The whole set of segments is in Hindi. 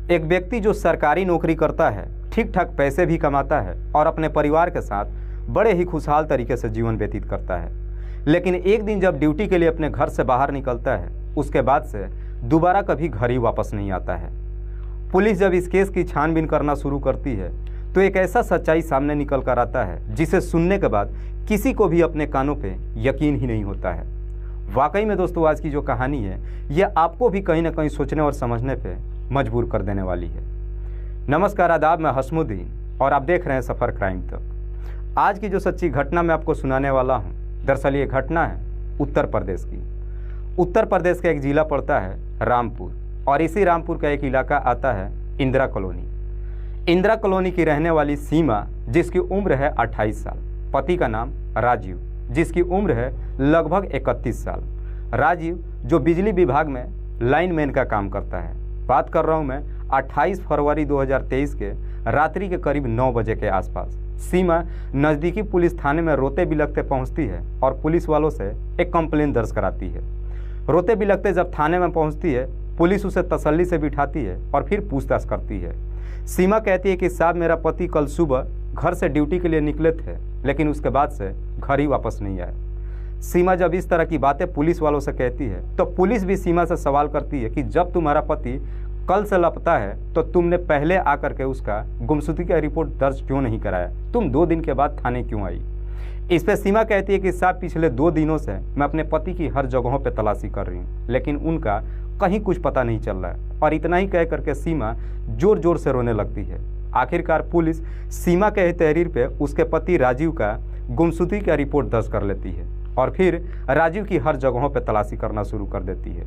एक व्यक्ति जो सरकारी नौकरी करता है, ठीक ठाक पैसे भी कमाता है और अपने परिवार के साथ बड़े ही खुशहाल तरीके से जीवन व्यतीत करता है, लेकिन एक दिन जब ड्यूटी के लिए अपने घर से बाहर निकलता है, उसके बाद से दोबारा कभी घर ही वापस नहीं आता है। पुलिस जब इस केस की छानबीन करना शुरू करती है तो एक ऐसा सच्चाई सामने निकल कर आता है जिसे सुनने के बाद किसी को भी अपने कानों पे यकीन ही नहीं होता है। वाकई में दोस्तों, आज की जो कहानी है यह आपको भी कहीं ना कहीं सोचने और समझने पे मजबूर कर देने वाली है। नमस्कार, आदाब, मैं हसमुद्दीन और आप देख रहे हैं सफ़र क्राइम तक। आज की जो सच्ची घटना मैं आपको सुनाने वाला हूँ, दरअसल ये घटना है उत्तर प्रदेश की। उत्तर प्रदेश का एक ज़िला पड़ता है रामपुर और इसी रामपुर का एक इलाका आता है इंदिरा कॉलोनी। इंदिरा कॉलोनी की रहने वाली सीमा, जिसकी उम्र है 28 साल, पति का नाम राजीव, जिसकी उम्र है लगभग 31 साल। राजीव जो बिजली विभाग में लाइनमैन का काम करता है। बात कर रहा हूँ मैं 28 फरवरी 2023 के रात्रि के करीब 9 बजे के आसपास। सीमा नज़दीकी पुलिस थाने में रोते बिलखते पहुँचती है और पुलिस वालों से एक कंप्लेंट दर्ज कराती है। रोते बिलखते जब थाने में पहुँचती है, पुलिस उसे तसल्ली से बिठाती है और फिर पूछताछ करती है। सीमा कहती है कि साहब, मेरा पति कल सुबह घर से ड्यूटी के लिए निकले थे, लेकिन उसके बाद से घर ही वापस नहीं आए। सीमा जब इस तरह की बातें पुलिस वालों से कहती है तो पुलिस भी सीमा से सवाल करती है कि जब तुम्हारा पति कल से लापता है तो तुमने पहले आकर के उसका गुमशुदगी का रिपोर्ट दर्ज क्यों नहीं कराया? तुम 2 दिन के बाद थाने क्यों आई? इस पर सीमा कहती है कि साहब, पिछले 2 दिनों से मैं अपने पति की हर जगहों पर तलाशी कर रही हूँ, लेकिन उनका कहीं कुछ पता नहीं चल रहा है। और इतना ही कह करके सीमा जोर जोर से रोने लगती है। आखिरकार पुलिस सीमा के तहरीर पे उसके पति राजीव का गुमशुदगी का रिपोर्ट दर्ज कर लेती है और फिर राजीव की हर जगहों पे तलाशी करना शुरू कर देती है।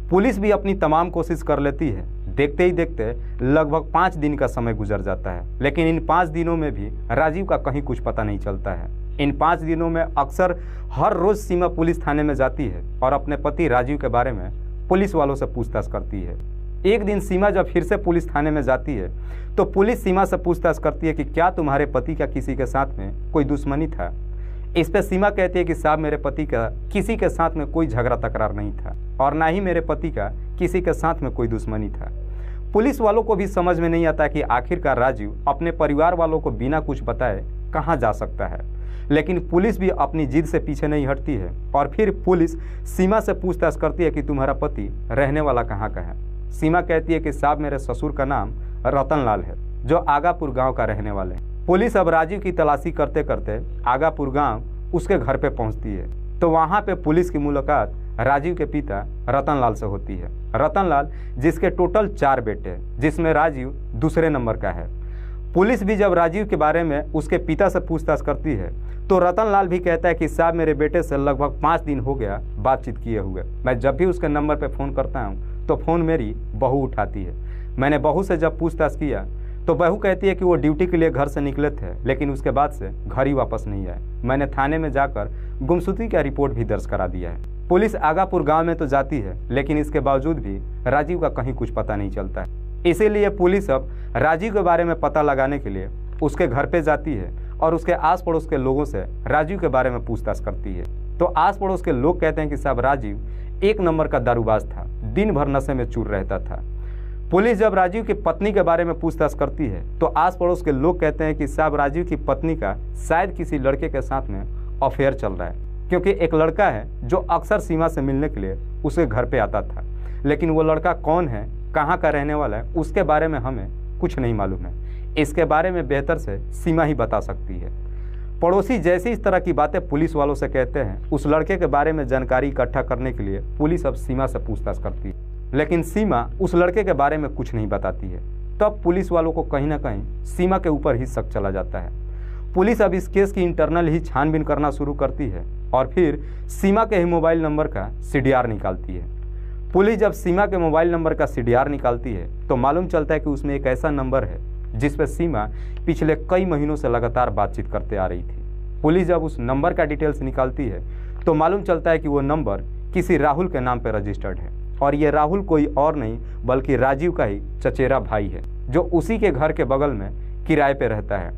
पुलिस भी अपनी तमाम कोशिश कर लेती है। देखते ही देखते लगभग 5 दिन का समय गुजर जाता है, लेकिन इन 5 दिनों में भी राजीव का कहीं कुछ पता नहीं चलता है। इन 5 दिनों में अक्सर हर रोज़ सीमा पुलिस थाने में जाती है और अपने पति राजीव के बारे में पुलिस वालों से पूछताछ करती है। एक दिन सीमा जब फिर से पुलिस थाने में जाती है तो पुलिस सीमा से पूछताछ करती है कि क्या तुम्हारे पति का किसी के साथ में कोई दुश्मनी था? इस पर सीमा कहती है कि साहब, मेरे पति का किसी के साथ में कोई झगड़ा तकरार नहीं था और ना ही मेरे पति का किसी के साथ में कोई दुश्मनी था। पुलिस वालों को भी समझ में नहीं आता कि आखिरकार राजीव अपने परिवार वालों को बिना कुछ बताए कहाँ जा सकता है, लेकिन पुलिस भी अपनी जिद से पीछे नहीं हटती है और फिर पुलिस सीमा से पूछताछ करती है कि तुम्हारा पति रहने वाला कहाँ का है? सीमा कहती है कि साहब, मेरे ससुर का नाम रतन लाल है, जो आगापुर गांव का रहने वाले हैं। पुलिस अब राजीव की तलाशी करते करते आगापुर गांव उसके घर पे पहुंचती है तो वहां पे पुलिस की मुलाकात राजीव के पिता रतन लाल से होती है। रतन लाल जिसके टोटल 4 बेटे हैं, जिसमें राजीव दूसरे नंबर का है। पुलिस भी जब राजीव के बारे में उसके पिता से पूछताछ करती है तो रतन लाल भी कहता है कि साहब, मेरे बेटे से लगभग 5 दिन हो गया बातचीत किए हुए। मैं जब भी उसके नंबर पर फ़ोन करता हूँ तो फ़ोन मेरी बहू उठाती है। मैंने बहू से जब पूछताछ किया तो बहू कहती है कि वो ड्यूटी के लिए घर से निकले थे, लेकिन उसके बाद से घर ही वापस नहीं आए। मैंने थाने में जाकर गुमशुदगी का रिपोर्ट भी दर्ज करा दिया है। पुलिस आगापुर गांव में तो जाती है, लेकिन इसके बावजूद भी राजीव का कहीं कुछ पता नहीं चलता है। इसीलिए पुलिस अब राजीव के बारे में पता लगाने के लिए उसके घर पे जाती है और उसके आस पड़ोस के लोगों से राजीव के बारे में पूछताछ करती है। तो आस पड़ोस के लोग कहते हैं कि साहब, राजीव 1 नंबर का दारूबाज था, दिन भर नशे में चूर रहता था। पुलिस जब राजीव की पत्नी के बारे में पूछताछ करती है तो आस पड़ोस के लोग कहते हैं कि साहब, राजीव की पत्नी का शायद किसी लड़के के साथ में अफेयर चल रहा है, क्योंकि एक लड़का है जो अक्सर सीमा से मिलने के लिए उसके घर पे आता था, लेकिन वो लड़का कौन है, कहाँ का रहने वाला है, उसके बारे में हमें कुछ नहीं मालूम है। इसके बारे में बेहतर से सीमा ही बता सकती है। पड़ोसी जैसी इस तरह की बातें पुलिस वालों से कहते हैं, उस लड़के के बारे में जानकारी इकट्ठा करने के लिए पुलिस अब सीमा से पूछताछ करती है, लेकिन सीमा उस लड़के के बारे में कुछ नहीं बताती है। तब पुलिस वालों को कहीं ना कहीं सीमा के ऊपर ही शक चला जाता है। पुलिस अब इस केस की इंटरनल ही छानबीन करना शुरू करती है और फिर सीमा के ही मोबाइल नंबर का CDR निकालती है। पुलिस जब सीमा के मोबाइल नंबर का CDR निकालती है तो मालूम चलता है कि उसमें एक ऐसा नंबर है जिस पर सीमा पिछले कई महीनों से लगातार बातचीत करते आ रही थी। पुलिस जब उस नंबर का डिटेल्स निकालती है तो मालूम चलता है कि वो नंबर किसी राहुल के नाम पर रजिस्टर्ड है और ये राहुल कोई और नहीं बल्कि राजीव का ही चचेरा भाई है, जो उसी के घर के बगल में किराए पे रहता है।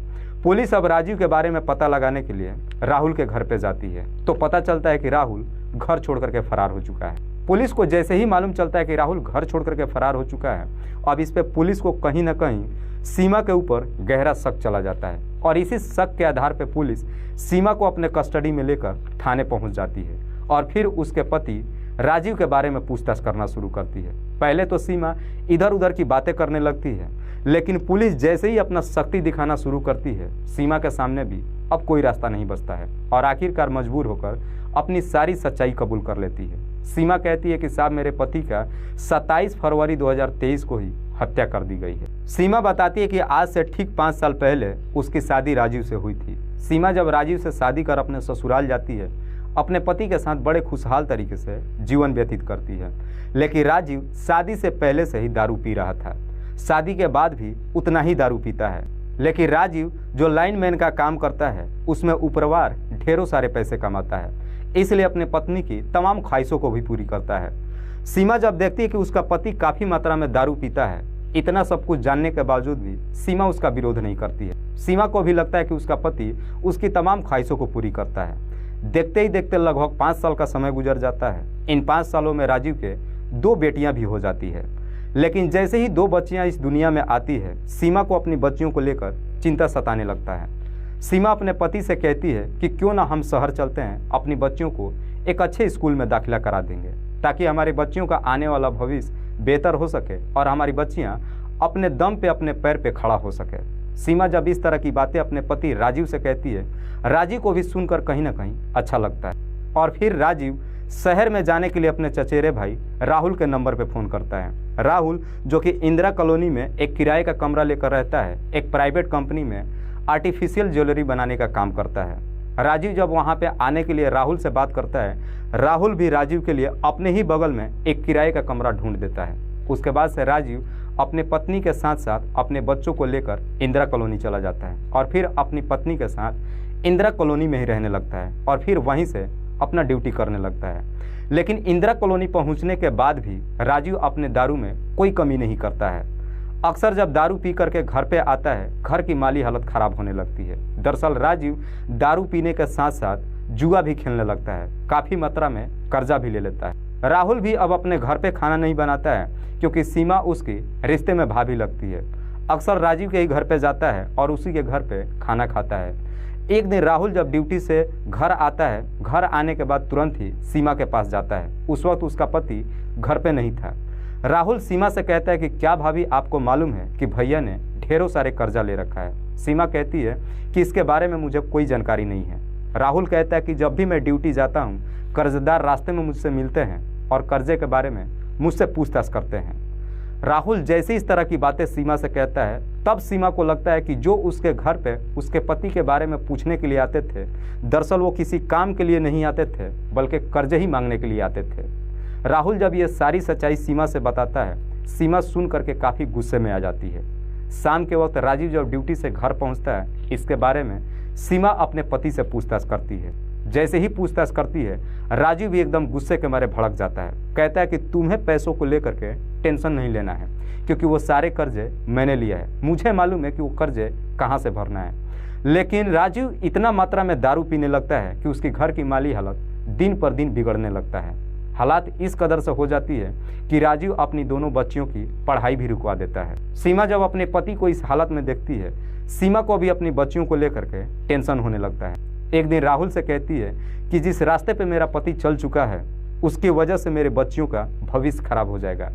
पुलिस अब राजीव के बारे में पता लगाने के लिए राहुल के घर पे जाती है तो पता चलता है कि राहुल घर छोड़ करके फरार हो चुका है। पुलिस को जैसे ही मालूम चलता है कि राहुल घर छोड़ करके फरार हो चुका है, अब इस पे पुलिस को कहीं ना कहीं सीमा के ऊपर गहरा शक चला जाता है और इसी शक के आधार पर पुलिस सीमा को अपने कस्टडी में लेकर थाने पहुंच जाती है और फिर उसके पति राजीव के बारे में पूछताछ करना शुरू करती है। पहले तो सीमा इधर उधर की बातें करने लगती है, लेकिन पुलिस जैसे ही अपना शक्ति दिखाना शुरू करती है, सीमा के सामने भी अब कोई रास्ता नहीं बचता है और आखिरकार मजबूर होकर अपनी सारी सच्चाई कबूल कर लेती है। सीमा कहती है कि साहब मेरे पति का 27 फरवरी 2023 को ही हत्या कर दी गई है। सीमा बताती है कि आज से ठीक 5 साल पहले उसकी शादी राजीव से हुई थी। सीमा जब राजीव से शादी कर अपने ससुराल जाती है, अपने पति के साथ बड़े खुशहाल तरीके से जीवन व्यतीत करती है, लेकिन राजीव शादी से पहले से ही दारू पी रहा था। शादी के बाद भी उतना ही दारू पीता है, लेकिन राजीव जो लाइनमैन का काम करता है उसमें ऊपरवार ढेरों सारे पैसे कमाता है, इसलिए अपने पत्नी की तमाम ख्वाहिशों को भी पूरी करता है। सीमा जब देखती है कि उसका पति काफ़ी मात्रा में दारू पीता है, इतना सब कुछ जानने के बावजूद भी सीमा उसका विरोध नहीं करती है। सीमा को भी लगता है कि उसका पति उसकी तमाम ख्वाहिशों को पूरी करता है। देखते ही देखते लगभग 5 साल का समय गुजर जाता है। इन 5 सालों में राजीव के 2 बेटियां भी हो जाती है, लेकिन जैसे ही 2 बच्चियां इस दुनिया में आती है, सीमा को अपनी बच्चियों को लेकर चिंता सताने लगता है। सीमा अपने पति से कहती है कि क्यों ना हम शहर चलते हैं, अपनी बच्चियों को एक अच्छे स्कूल में दाखिला करा देंगे ताकि हमारी बच्चियों का आने वाला भविष्य बेहतर हो सके और हमारी बच्चियां अपने दम पे अपने पैर पे खड़ा हो सके। सीमा जब इस तरह की बातें अपने पति राजीव से कहती है, राजीव को भी सुनकर कहीं ना कहीं अच्छा लगता है और फिर राजीव शहर में जाने के लिए अपने चचेरे भाई राहुल के नंबर पे फ़ोन करता है। राहुल जो कि इंदिरा कॉलोनी में एक किराए का कमरा लेकर रहता है, एक प्राइवेट कंपनी में आर्टिफिशियल ज्वेलरी बनाने का काम करता है। राजीव जब वहाँ पे आने के लिए राहुल से बात करता है, राहुल भी राजीव के लिए अपने ही बगल में एक किराए का कमरा ढूंढ देता है। उसके बाद से राजीव अपने पत्नी के साथ साथ अपने बच्चों को लेकर इंदिरा कॉलोनी चला जाता है और फिर अपनी पत्नी के साथ इंदिरा कॉलोनी में ही रहने लगता है और फिर वहीं से अपना ड्यूटी करने लगता है। लेकिन इंदिरा कॉलोनी पहुंचने के बाद भी राजीव अपने दारू में कोई कमी नहीं करता है। अक्सर जब दारू पी करके घर पे आता है, घर की माली हालत ख़राब होने लगती है। दरअसल राजीव दारू पीने के साथ साथ जुआ भी खेलने लगता है, काफ़ी मात्रा में कर्जा भी ले लेता है। राहुल भी अब अपने घर पे खाना नहीं बनाता है क्योंकि सीमा उसकी रिश्ते में भाभी लगती है। अक्सर राजीव के ही घर पे जाता है और उसी के घर पे खाना खाता है। एक दिन राहुल जब ड्यूटी से घर आता है, घर आने के बाद तुरंत ही सीमा के पास जाता है। उस वक्त उसका पति घर पे नहीं था। राहुल सीमा से कहता है कि क्या भाभी आपको मालूम है कि भैया ने ढेरों सारे कर्जा ले रखा है। सीमा कहती है कि इसके बारे में मुझे कोई जानकारी नहीं है। राहुल कहता है कि जब भी मैं ड्यूटी जाता हूँ, कर्जदार रास्ते में मुझसे मिलते हैं और कर्जे के बारे में मुझसे पूछताछ करते हैं। राहुल जैसे इस तरह की बातें सीमा से कहता है, तब सीमा को लगता है कि जो उसके घर पे उसके पति के बारे में पूछने के लिए आते थे, दरअसल वो किसी काम के लिए नहीं आते थे बल्कि कर्जे ही मांगने के लिए आते थे। राहुल जब ये सारी सच्चाई सीमा से बताता है, सीमा सुन करके काफ़ी गुस्से में आ जाती है। शाम के वक्त राजीव जब ड्यूटी से घर पहुंचता है, इसके बारे में सीमा अपने पति से पूछताछ करती है। जैसे ही पूछताछ करती है, राजीव भी एकदम गुस्से के मारे भड़क जाता है। कहता है कि तुम्हें पैसों को लेकर के टेंशन नहीं लेना है क्योंकि वो सारे कर्जे मैंने लिया है, मुझे मालूम है कि वो कर्जे कहाँ से भरना है। लेकिन राजीव इतना मात्रा में दारू पीने लगता है कि उसकी घर की माली हालत दिन पर दिन बिगड़ने लगता है। हालात इस कदर से हो जाती है कि राजीव अपनी दोनों बच्चियों की पढ़ाई भी रुकवा देता है। सीमा जब अपने पति को इस हालत में देखती है, सीमा को भी अपनी बच्चियों को लेकर के टेंशन होने लगता है। एक दिन राहुल से कहती है कि जिस रास्ते पे मेरा पति चल चुका है, उसकी वजह से मेरे बच्चियों का भविष्य खराब हो जाएगा।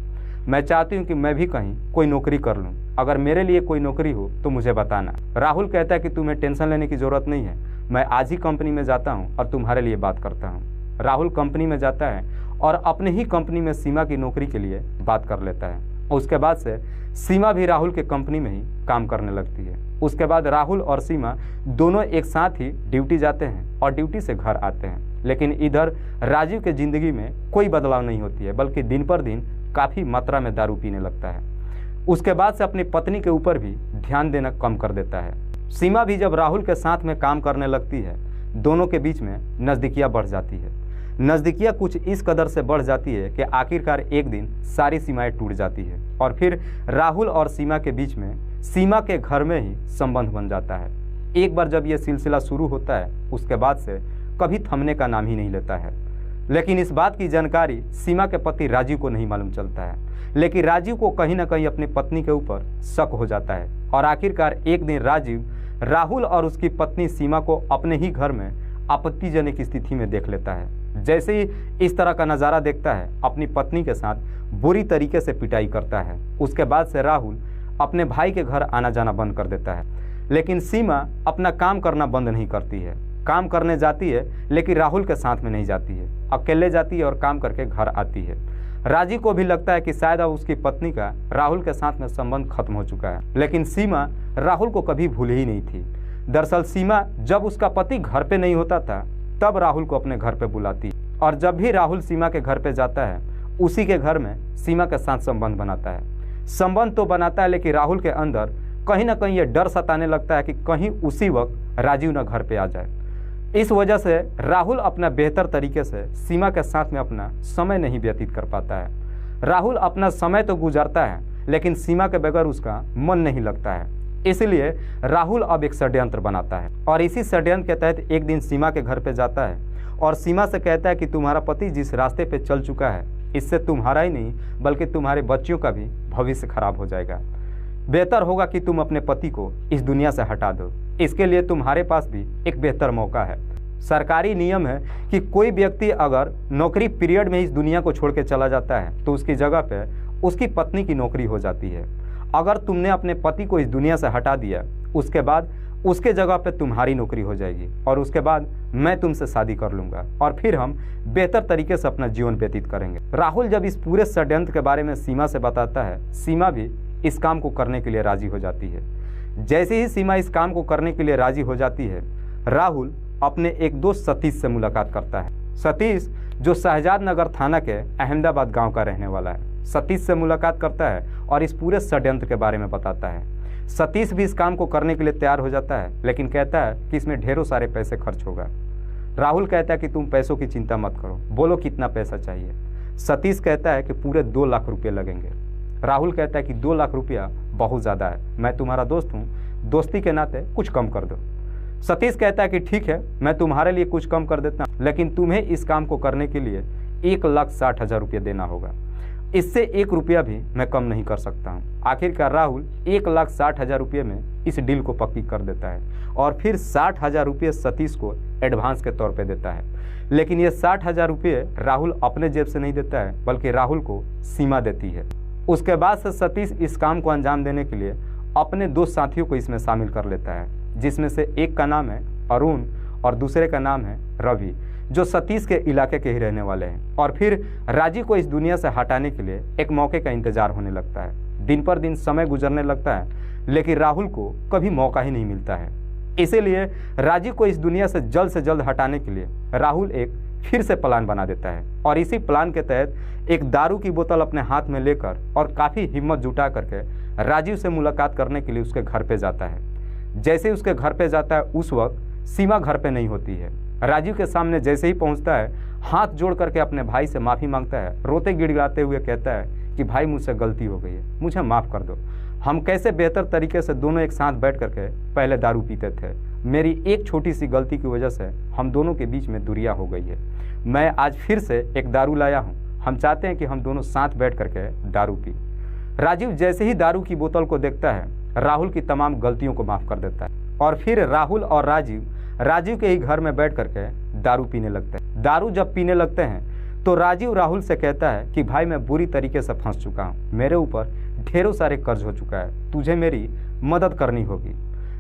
मैं चाहती हूँ कि मैं भी कहीं कोई नौकरी कर लूँ। अगर मेरे लिए कोई नौकरी हो तो मुझे बताना। राहुल कहता है कि तुम्हें टेंशन लेने की ज़रूरत नहीं है, मैं आज ही कंपनी में जाता हूँ और तुम्हारे लिए बात करता हूँ। राहुल कंपनी में जाता है और अपने ही कंपनी में सीमा की नौकरी के लिए बात कर लेता है। उसके बाद से सीमा भी राहुल के कंपनी में ही काम करने लगती है। उसके बाद राहुल और सीमा दोनों एक साथ ही ड्यूटी जाते हैं और ड्यूटी से घर आते हैं। लेकिन इधर राजीव के ज़िंदगी में कोई बदलाव नहीं होती है, बल्कि दिन पर दिन काफ़ी मात्रा में दारू पीने लगता है। उसके बाद से अपनी पत्नी के ऊपर भी ध्यान देना कम कर देता है। सीमा भी जब राहुल के साथ में काम करने लगती है, दोनों के बीच में नज़दीकियाँ बढ़ जाती है। नज़दीकियाँ कुछ इस कदर से बढ़ जाती है कि आखिरकार एक दिन सारी सीमाएं टूट जाती है और फिर राहुल और सीमा के बीच में सीमा के घर में ही संबंध बन जाता है। एक बार जब यह सिलसिला शुरू होता है, उसके बाद से कभी थमने का नाम ही नहीं लेता है। लेकिन इस बात की जानकारी सीमा के पति राजीव को नहीं मालूम चलता है। लेकिन राजीव को कहीं ना कहीं अपनी पत्नी के ऊपर शक हो जाता है और आखिरकार एक दिन राजीव राहुल और उसकी पत्नी सीमा को अपने ही घर में आपत्तिजनक स्थिति में देख लेता है। जैसे ही इस तरह का नज़ारा देखता है, अपनी पत्नी के साथ बुरी तरीके से पिटाई करता है। उसके बाद से राहुल अपने भाई के घर आना जाना बंद कर देता है। लेकिन सीमा अपना काम करना बंद नहीं करती है। काम करने जाती है लेकिन राहुल के साथ में नहीं जाती है, अकेले जाती है और काम करके घर आती है। राजीव को भी लगता है कि शायद अब उसकी पत्नी का राहुल के साथ में संबंध खत्म हो चुका है, लेकिन सीमा राहुल को कभी भूल ही नहीं थी। दरअसल सीमा जब उसका पति घर पे नहीं होता था तब राहुल को अपने घर पे बुलाती और जब भी राहुल सीमा के घर पे जाता है उसी के घर में सीमा के साथ संबंध बनाता है। संबंध तो बनाता है लेकिन राहुल के अंदर कहीं ना कहीं ये डर सताने लगता है कि कहीं उसी वक्त राजीव न घर पे आ जाए। इस वजह से राहुल अपना बेहतर तरीके से सीमा के साथ में अपना समय नहीं व्यतीत कर पाता है। राहुल अपना समय तो गुजारता है लेकिन सीमा के बगैर उसका मन नहीं लगता है। इसलिए राहुल अब एक षड्यंत्र बनाता है और इसी षड्यंत्र के तहत एक दिन सीमा के घर पे जाता है और सीमा से कहता है कि तुम्हारा पति जिस रास्ते पे चल चुका है इससे तुम्हारा ही नहीं बल्कि तुम्हारे बच्चियों का भी भविष्य खराब हो जाएगा। बेहतर होगा कि तुम अपने पति को इस दुनिया से हटा दो। इसके लिए तुम्हारे पास भी एक बेहतर मौका है। सरकारी नियम है कि कोई व्यक्ति अगर नौकरी पीरियड में इस दुनिया को छोड़ के चला जाता है तो उसकी जगह पे उसकी पत्नी की नौकरी हो जाती है। अगर तुमने अपने पति को इस दुनिया से हटा दिया उसके बाद उसके जगह पे तुम्हारी नौकरी हो जाएगी और उसके बाद मैं तुमसे शादी कर लूँगा और फिर हम बेहतर तरीके से अपना जीवन व्यतीत करेंगे। राहुल जब इस पूरे षड्यंत्र के बारे में सीमा से बताता है, सीमा भी इस काम को करने के लिए राजी हो जाती है। जैसे ही सीमा इस काम को करने के लिए राजी हो जाती है, राहुल अपने एक दोस्त सतीश से मुलाकात करता है। सतीश जो शहजादनगर थाना के अहमदाबाद गांव का रहने वाला है, सतीश से मुलाकात करता है और इस पूरे षड्यंत्र के बारे में बताता है। सतीश भी इस काम को करने के लिए तैयार हो जाता है लेकिन कहता है कि इसमें ढेरों सारे पैसे खर्च होगा। राहुल कहता है कि तुम पैसों की चिंता मत करो, बोलो कितना पैसा चाहिए। सतीश कहता है कि पूरे 2 लाख रुपये लगेंगे। राहुल कहता है कि 2 लाख रुपया बहुत ज़्यादा है, मैं तुम्हारा दोस्त हूँ, दोस्ती के नाते कुछ कम कर दो। सतीश कहता है कि ठीक है, मैं तुम्हारे लिए कुछ कम कर देता हूँ, लेकिन तुम्हें इस काम को करने के लिए 1,60,000 रुपये देना होगा। इससे 1 रुपया भी मैं कम नहीं कर सकता हूँ। आखिरकार राहुल 1,60,000 रुपये में इस डील को पक्की कर देता है और फिर 60,000 रुपये सतीश को एडवांस के तौर पे देता है। लेकिन ये 60,000 रुपये राहुल अपने जेब से नहीं देता है बल्कि राहुल को सीमा देती है। उसके बाद से सतीश इस काम को अंजाम देने के लिए अपने 2 साथियों को इसमें शामिल कर लेता है, जिसमें से एक का नाम है अरुण और दूसरे का नाम है रवि, जो सतीश के इलाके के ही रहने वाले हैं। और फिर राजीव को इस दुनिया से हटाने के लिए एक मौके का इंतजार होने लगता है। दिन पर दिन समय गुजरने लगता है लेकिन राहुल को कभी मौका ही नहीं मिलता है। इसीलिए राजीव को इस दुनिया से जल्द हटाने के लिए राहुल एक फिर से प्लान बना देता है और इसी प्लान के तहत एक दारू की बोतल अपने हाथ में लेकर और काफ़ी हिम्मत जुटा करके राजीव से मुलाकात करने के लिए उसके घर पे जाता है। जैसे ही उसके घर पे जाता है उस वक्त सीमा घर पे नहीं होती है। राजीव के सामने जैसे ही पहुंचता है, हाथ जोड़ करके अपने भाई से माफ़ी मांगता है, रोते गिड़गिड़ाते हुए कहता है कि भाई मुझसे गलती हो गई है, मुझे माफ़ कर दो। हम कैसे बेहतर तरीके से दोनों एक साथ बैठ करके पहले दारू पीते थे, मेरी एक छोटी सी गलती की वजह से हम दोनों के बीच में दूरियां हो गई है। मैं आज फिर से एक दारू लाया हूँ, हम चाहते हैं कि हम दोनों साथ बैठ करके दारू पी। राजीव जैसे ही दारू की बोतल को देखता है, राहुल की तमाम गलतियों को माफ़ कर देता है और फिर राहुल और राजीव के ही घर में बैठ करके दारू पीने लगते हैं। दारू जब पीने लगते हैं तो राजीव राहुल से कहता है कि भाई मैं बुरी तरीके से फंस चुका हूँ, मेरे ऊपर ढेरों सारे कर्ज हो चुका है, तुझे मेरी मदद करनी होगी,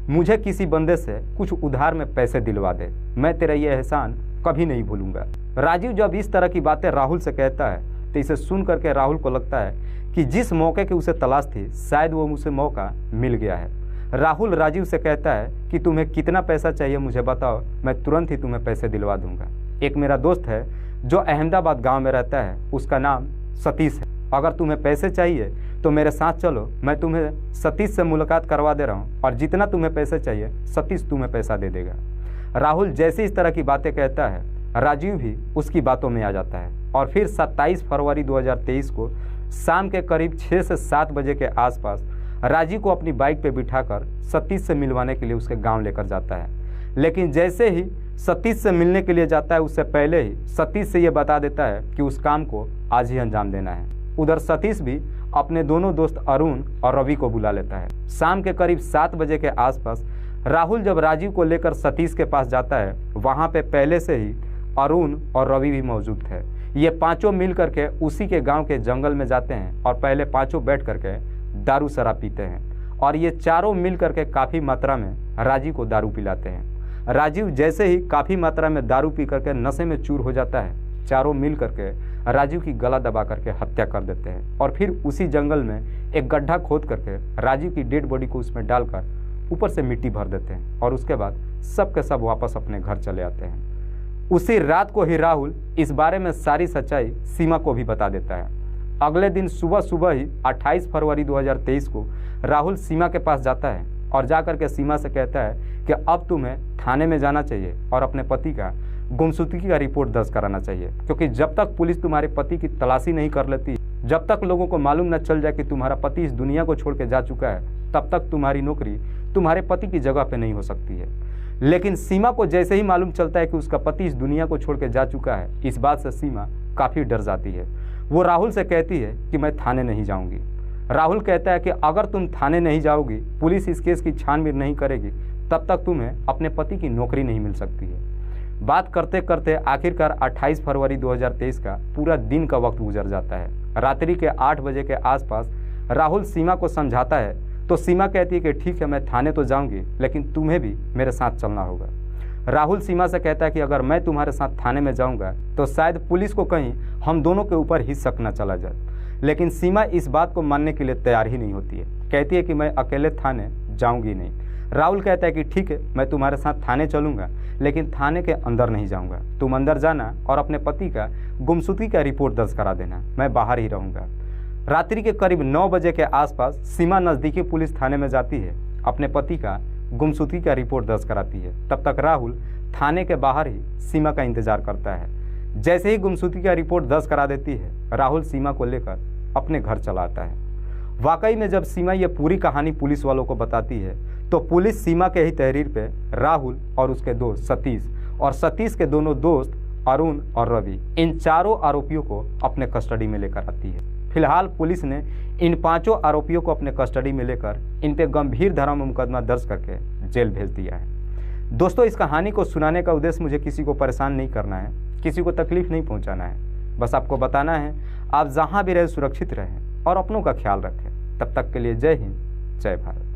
मुझे किसी बंदे से कुछ उधार में पैसे दिलवा दे, मैं तेरा ये एहसान कभी नहीं भूलूंगा। राजीव जब इस तरह की बातें राहुल से कहता है तो इसे सुन करके राहुल को लगता है कि जिस मौके की उसे तलाश थी शायद वो उसे मौका मिल गया है। राहुल राजीव से कहता है कि तुम्हें कितना पैसा चाहिए मुझे बताओ, मैं तुरंत ही तुम्हें पैसे दिलवा दूंगा। एक मेरा दोस्त है जो अहमदाबाद गांव में रहता है, उसका नाम सतीश है, अगर तुम्हें पैसे चाहिए तो मेरे साथ चलो, मैं तुम्हें सतीश से मुलाकात करवा दे रहा हूँ और जितना तुम्हें पैसे चाहिए सतीश तुम्हें पैसा दे देगा। राहुल जैसे इस तरह की बातें कहता है, राजीव भी उसकी बातों में आ जाता है और फिर 27 फरवरी 2023 को शाम के करीब 6 से 7 बजे के आसपास राजीव को अपनी बाइक पे बिठाकर सतीश से मिलवाने के लिए उसके गांव लेकर जाता है। लेकिन जैसे ही सतीश से मिलने के लिए जाता है, उससे पहले ही सतीश से ये बता देता है कि उस काम को आज ही अंजाम देना है। उधर सतीश भी अपने दोनों दोस्त अरुण और रवि को बुला लेता है। शाम के करीब 7 बजे के आसपास राहुल जब राजीव को लेकर सतीश के पास जाता है, वहाँ पे पहले से ही अरुण और रवि भी मौजूद थे। ये पांचों मिल करके उसी के गांव के जंगल में जाते हैं और पहले पांचों बैठ करके दारू शराब पीते हैं और ये चारों मिल करके काफ़ी मात्रा में राजीव को दारू पिलाते हैं। राजीव जैसे ही काफ़ी मात्रा में दारू पी करके नशे में चूर हो जाता है, चारों मिल करके राजीव की गला दबा करके हत्या कर देते हैं और फिर उसी जंगल में एक गड्ढा खोद करके राजीव की डेड बॉडी को उसमें डालकर ऊपर से मिट्टी भर देते हैं और उसके बाद सब के सब वापस अपने घर चले आते हैं। उसी रात को ही राहुल इस बारे में सारी सच्चाई सीमा को भी बता देता है। अगले दिन सुबह ही 28 फरवरी 2023 को राहुल सीमा के पास जाता है और जाकर के सीमा से कहता है कि अब तुम्हें थाने में जाना चाहिए और अपने पति का गुमशुदगी का रिपोर्ट दर्ज कराना चाहिए, क्योंकि जब तक पुलिस तुम्हारे पति की तलाशी नहीं कर लेती, जब तक लोगों को मालूम न चल जाए कि तुम्हारा पति इस दुनिया को छोड़ के जा चुका है, तब तक तुम्हारी नौकरी तुम्हारे पति की जगह पे नहीं हो सकती है। लेकिन सीमा को जैसे ही मालूम चलता है कि उसका पति इस दुनिया को छोड़ के जा चुका है, इस बात से सीमा काफ़ी डर जाती है। वो राहुल से कहती है कि मैं थाने नहीं जाऊंगी। राहुल कहता है कि अगर तुम थाने नहीं जाओगी, पुलिस इस केस की छानबीन नहीं करेगी, तब तक तुम्हें अपने पति की नौकरी नहीं मिल सकती है। बात करते करते आखिरकार 28 फरवरी 2023 का पूरा दिन का वक्त गुजर जाता है। रात्रि के 8 बजे के आसपास राहुल सीमा को समझाता है तो सीमा कहती है कि ठीक है, मैं थाने तो जाऊंगी, लेकिन तुम्हें भी मेरे साथ चलना होगा। राहुल सीमा से कहता है कि अगर मैं तुम्हारे साथ थाने में जाऊंगा तो शायद पुलिस को कहीं हम दोनों के ऊपर ही शक न चला जाए। लेकिन सीमा इस बात को मानने के लिए तैयार ही नहीं होती है, कहती है कि मैं अकेले थाने जाऊंगी नहीं। राहुल कहता है कि ठीक है, मैं तुम्हारे साथ थाने चलूंगा, लेकिन थाने के अंदर नहीं जाऊंगा। तुम अंदर जाना और अपने पति का गुमशुदगी का रिपोर्ट दर्ज करा देना, मैं बाहर ही रहूंगा। रात्रि के करीब 9 बजे के आसपास सीमा नज़दीकी पुलिस थाने में जाती है, अपने पति का गुमशुदगी का रिपोर्ट दर्ज कराती है। तब तक राहुल थाने के बाहर ही सीमा का इंतजार करता है। जैसे ही गुमशुदगी का रिपोर्ट दर्ज करा देती है, राहुल सीमा को लेकर अपने घर चला आता है। वाकई में जब सीमा ये पूरी कहानी पुलिस वालों को बताती है तो पुलिस सीमा के ही तहरीर पे राहुल और उसके दोस्त सतीश और सतीश के दोनों दोस्त अरुण और रवि, इन चारों आरोपियों को अपने कस्टडी में लेकर आती है। फिलहाल पुलिस ने इन 5 आरोपियों को अपने कस्टडी में लेकर इन पे गंभीर धारा में मुकदमा दर्ज करके जेल भेज दिया है। दोस्तों, इस कहानी को सुनाने का उद्देश्य मुझे किसी को परेशान नहीं करना है, किसी को तकलीफ नहीं पहुंचाना है। बस आपको बताना है आप जहां भी रहे सुरक्षित रहें और अपनों का ख्याल रखें। तब तक के लिए जय हिंद, जय भारत।